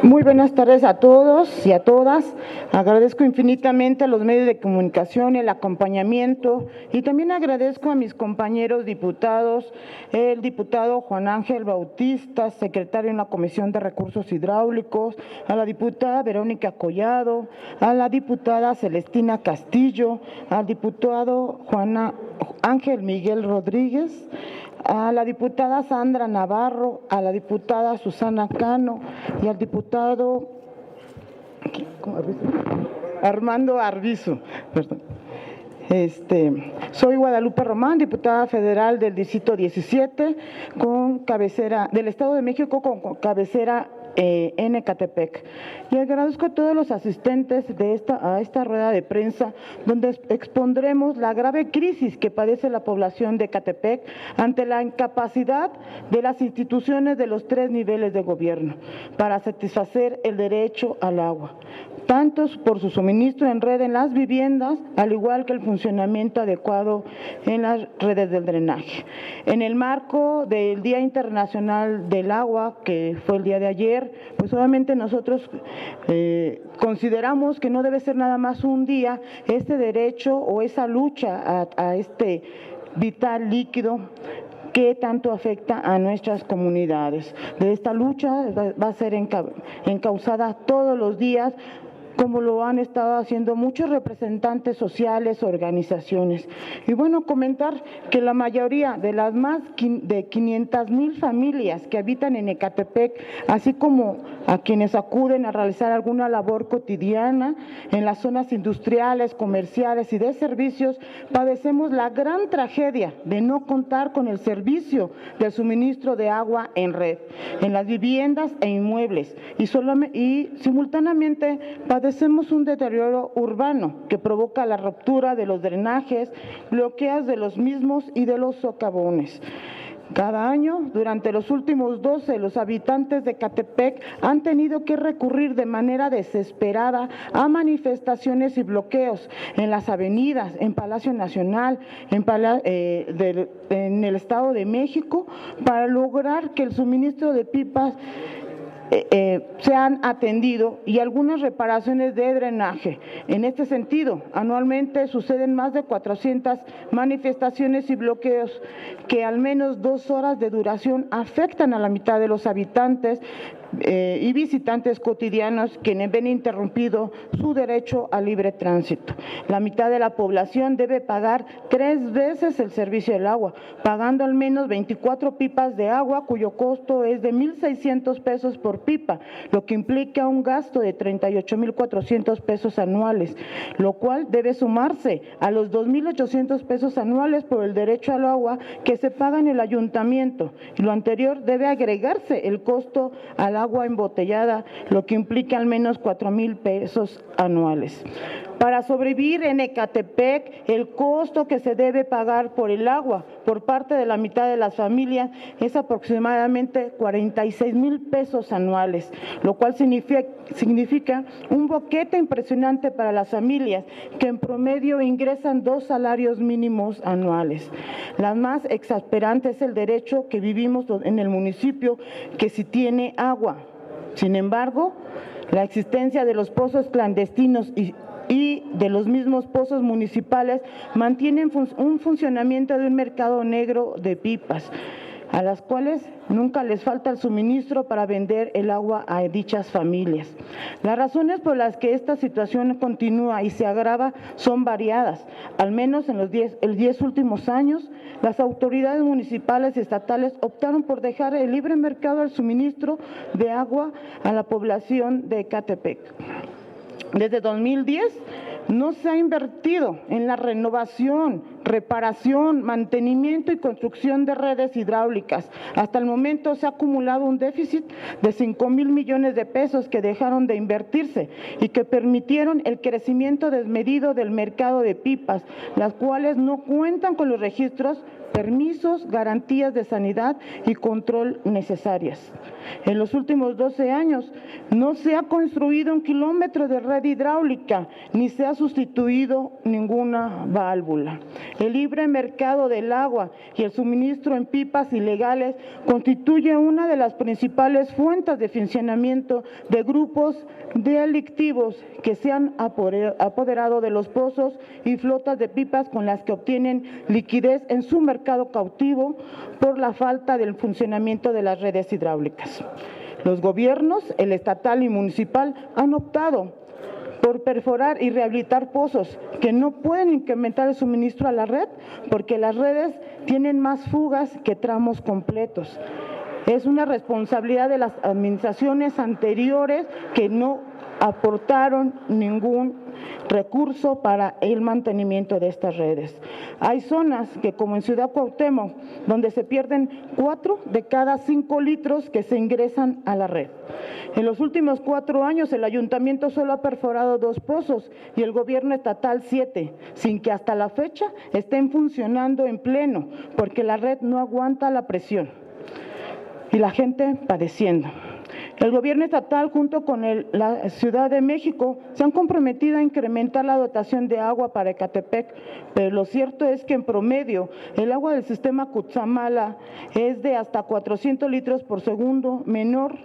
Muy buenas tardes a todos y a todas. Agradezco infinitamente a los medios de comunicación el acompañamiento y también agradezco a mis compañeros diputados, el diputado Juan Ángel Bautista, secretario en la Comisión de Recursos Hidráulicos, a la diputada Verónica Collado, a la diputada Celestina Castillo, al diputado Juan Ángel Miguel Rodríguez, a la diputada Sandra Navarro, a la diputada Susana Cano y al diputado Armando Arbizu. Perdón. Soy Guadalupe Román, diputada federal del Distrito 17, con cabecera del Estado de México, con cabecera en Ecatepec. Y agradezco a todos los asistentes a esta rueda de prensa, donde expondremos la grave crisis que padece la población de Ecatepec ante la incapacidad de las instituciones de los 3 niveles de gobierno para satisfacer el derecho al agua, tanto por su suministro en red en las viviendas, al igual que el funcionamiento adecuado en las redes del drenaje. En el marco del Día Internacional del Agua, que fue el día de ayer, pues obviamente nosotros consideramos que no debe ser nada más un día este derecho o esa lucha a este vital líquido que tanto afecta a nuestras comunidades. De esta lucha va a ser encauzada todos los días, como lo han estado haciendo muchos representantes sociales, organizaciones. Y bueno, comentar que la mayoría de las más de 500,000 familias que habitan en Ecatepec, así como a quienes acuden a realizar alguna labor cotidiana en las zonas industriales, comerciales y de servicios, padecemos la gran tragedia de no contar con el servicio del suministro de agua en red, en las viviendas e inmuebles, y simultáneamente padecemos un deterioro urbano que provoca la ruptura de los drenajes, bloqueos de los mismos y de los socavones. Cada año, durante los últimos 12, los habitantes de Ecatepec han tenido que recurrir de manera desesperada a manifestaciones y bloqueos en las avenidas, en Palacio Nacional, en el Estado de México, para lograr que el suministro de pipas se han atendido y algunas reparaciones de drenaje. En este sentido, anualmente suceden más de 400 manifestaciones y bloqueos que al menos 2 horas de duración afectan a la mitad de los habitantes y visitantes cotidianos, quienes ven interrumpido su derecho al libre tránsito. La mitad de la población debe pagar 3 veces el servicio del agua, pagando al menos 24 pipas de agua, cuyo costo es de 1,600 pesos por pipa, lo que implica un gasto de 38,400 pesos anuales, lo cual debe sumarse a los 2,800 pesos anuales por el derecho al agua que se paga en el ayuntamiento. Y lo anterior debe agregarse el costo al agua embotellada, lo que implica al menos 4,000 pesos anuales. Para sobrevivir en Ecatepec, el costo que se debe pagar por el agua por parte de la mitad de las familias es aproximadamente 46,000 pesos anuales, lo cual significa un boquete impresionante para las familias que en promedio ingresan 2 salarios mínimos anuales. La más exasperante es el derecho que vivimos en el municipio, que sí tiene agua. Sin embargo, la existencia de los pozos clandestinos y de los mismos pozos municipales mantienen un funcionamiento de un mercado negro de pipas, a las cuales nunca les falta el suministro para vender el agua a dichas familias. Las razones por las que esta situación continúa y se agrava son variadas. Al menos en los 10 últimos años, las autoridades municipales y estatales optaron por dejar el libre mercado al suministro de agua a la población de Ecatepec. Desde 2010 no se ha invertido en la renovación, reparación, mantenimiento y construcción de redes hidráulicas. Hasta el momento se ha acumulado un déficit de 5,000 millones de pesos que dejaron de invertirse y que permitieron el crecimiento desmedido del mercado de pipas, las cuales no cuentan con los registros permisos, garantías de sanidad y control necesarias. En los últimos 12 años no se ha construido 1 kilómetro de red hidráulica ni se ha sustituido ninguna válvula. El libre mercado del agua y el suministro en pipas ilegales constituye una de las principales fuentes de financiamiento de grupos delictivos que se han apoderado de los pozos y flotas de pipas con las que obtienen liquidez en su mercado cautivo por la falta del funcionamiento de las redes hidráulicas. Los gobiernos, el estatal y municipal, han optado por perforar y rehabilitar pozos que no pueden incrementar el suministro a la red porque las redes tienen más fugas que tramos completos. Es una responsabilidad de las administraciones anteriores que no aportaron ningún recurso para el mantenimiento de estas redes. Hay zonas que, como en Ciudad Cuauhtémoc, donde se pierden 4 de cada 5 litros que se ingresan a la red. En los últimos 4 años, el ayuntamiento solo ha perforado 2 pozos y el gobierno estatal 7, sin que hasta la fecha estén funcionando en pleno, porque la red no aguanta la presión y la gente padeciendo. El gobierno estatal, junto con la Ciudad de México, se han comprometido a incrementar la dotación de agua para Ecatepec, pero lo cierto es que en promedio el agua del sistema Cutzamala es de hasta 400 litros por segundo, menor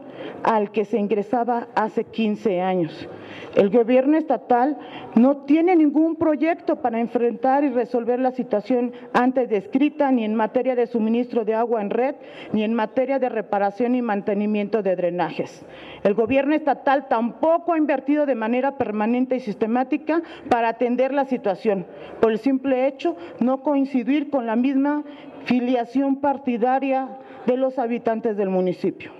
al que se ingresaba hace 15 años. El gobierno estatal no tiene ningún proyecto para enfrentar y resolver la situación antes descrita, ni en materia de suministro de agua en red, ni en materia de reparación y mantenimiento de drenajes. El gobierno estatal tampoco ha invertido de manera permanente y sistemática para atender la situación, por el simple hecho no coincidir con la misma filiación partidaria de los habitantes del municipio.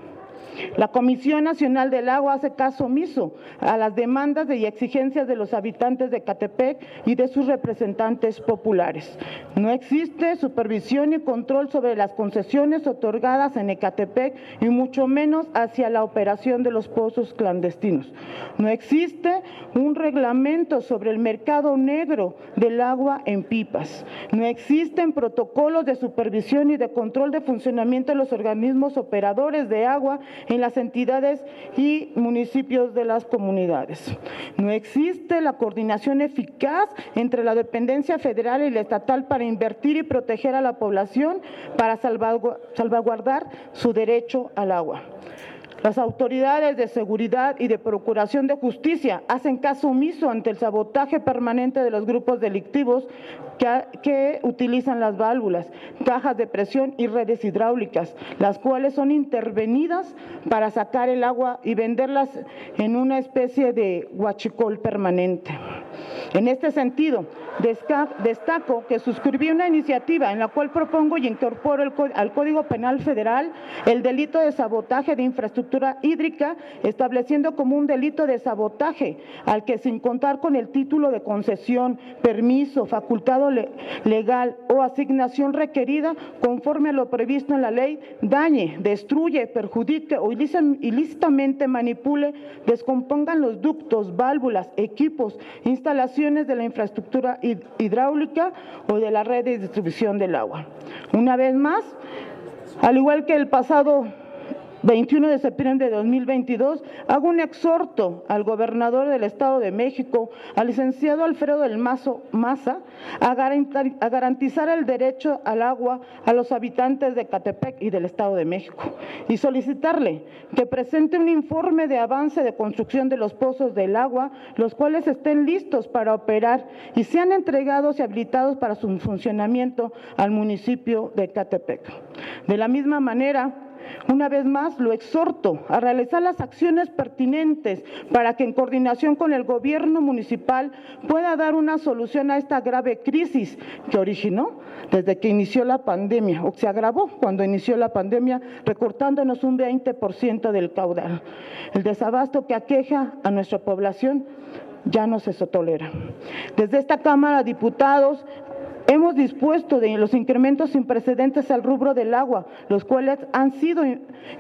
La Comisión Nacional del Agua hace caso omiso a las demandas y exigencias de los habitantes de Ecatepec y de sus representantes populares. No existe supervisión y control sobre las concesiones otorgadas en Ecatepec y mucho menos hacia la operación de los pozos clandestinos. No existe un reglamento sobre el mercado negro del agua en pipas. No existen protocolos de supervisión y de control de funcionamiento de los organismos operadores de agua en las entidades y municipios de las comunidades. No existe la coordinación eficaz entre la dependencia federal y la estatal para invertir y proteger a la población para salvaguardar su derecho al agua. Las autoridades de seguridad y de procuración de justicia hacen caso omiso ante el sabotaje permanente de los grupos delictivos que utilizan las válvulas, cajas de presión y redes hidráulicas, las cuales son intervenidas para sacar el agua y venderlas en una especie de huachicol permanente. En este sentido, destaco que suscribí una iniciativa en la cual propongo y incorporo al Código Penal Federal el delito de sabotaje de infraestructura hídrica, estableciendo como un delito de sabotaje al que, sin contar con el título de concesión, permiso, facultado legal o asignación requerida conforme a lo previsto en la ley, dañe, destruye, perjudique o ilícitamente manipule, descompongan los ductos, válvulas, equipos, instalaciones de la infraestructura hidráulica o de la red de distribución del agua. Una vez más, al igual que el pasado 21 de septiembre de 2022, hago un exhorto al gobernador del Estado de México, al licenciado Alfredo del Maza, a garantizar el derecho al agua a los habitantes de Ecatepec y del Estado de México y solicitarle que presente un informe de avance de construcción de los pozos del agua, los cuales estén listos para operar y sean entregados y habilitados para su funcionamiento al municipio de Ecatepec. De la misma manera, una vez más, lo exhorto a realizar las acciones pertinentes para que, en coordinación con el gobierno municipal, pueda dar una solución a esta grave crisis que originó desde que inició la pandemia, o se agravó cuando inició la pandemia, recortándonos un 20% del caudal. El desabasto que aqueja a nuestra población ya no se tolera. Desde esta Cámara de Diputados Hemos dispuesto de los incrementos sin precedentes al rubro del agua, los cuales han sido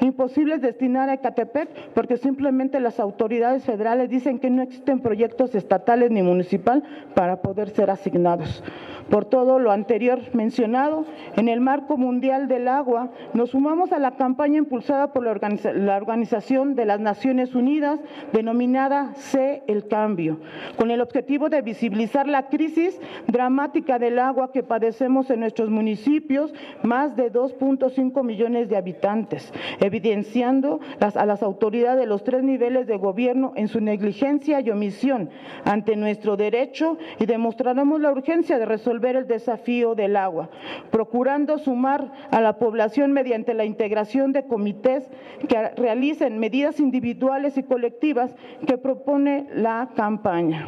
imposibles destinar a Ecatepec porque simplemente las autoridades federales dicen que no existen proyectos estatales ni municipal para poder ser asignados. Por todo lo anterior mencionado, en el marco mundial del agua, nos sumamos a la campaña impulsada por la Organización de las Naciones Unidas, denominada Sé el Cambio, con el objetivo de visibilizar la crisis dramática del agua que padecemos en nuestros municipios, más de 2.5 millones de habitantes, evidenciando a las autoridades de los 3 niveles de gobierno en su negligencia y omisión ante nuestro derecho, y demostraremos la urgencia de resolver el desafío del agua, procurando sumar a la población mediante la integración de comités que realicen medidas individuales y colectivas que propone la campaña.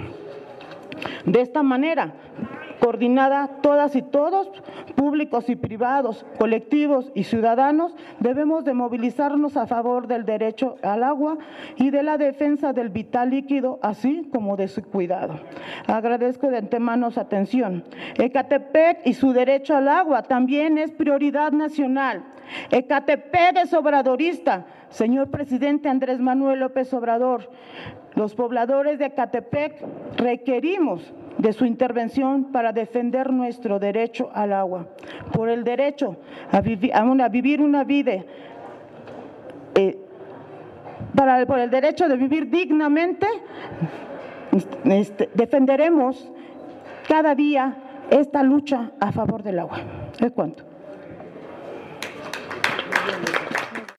De esta manera, coordinada, todas y todos, públicos y privados, colectivos y ciudadanos, debemos de movilizarnos a favor del derecho al agua y de la defensa del vital líquido, así como de su cuidado. Agradezco de antemano su atención. Ecatepec y su derecho al agua también es prioridad nacional. Ecatepec es obradorista. Señor presidente Andrés Manuel López Obrador, los pobladores de Ecatepec requerimos de su intervención para defender nuestro derecho al agua, por el derecho a vivir una vida, por el derecho de vivir dignamente. Defenderemos cada día esta lucha a favor del agua. ¿Es cuánto?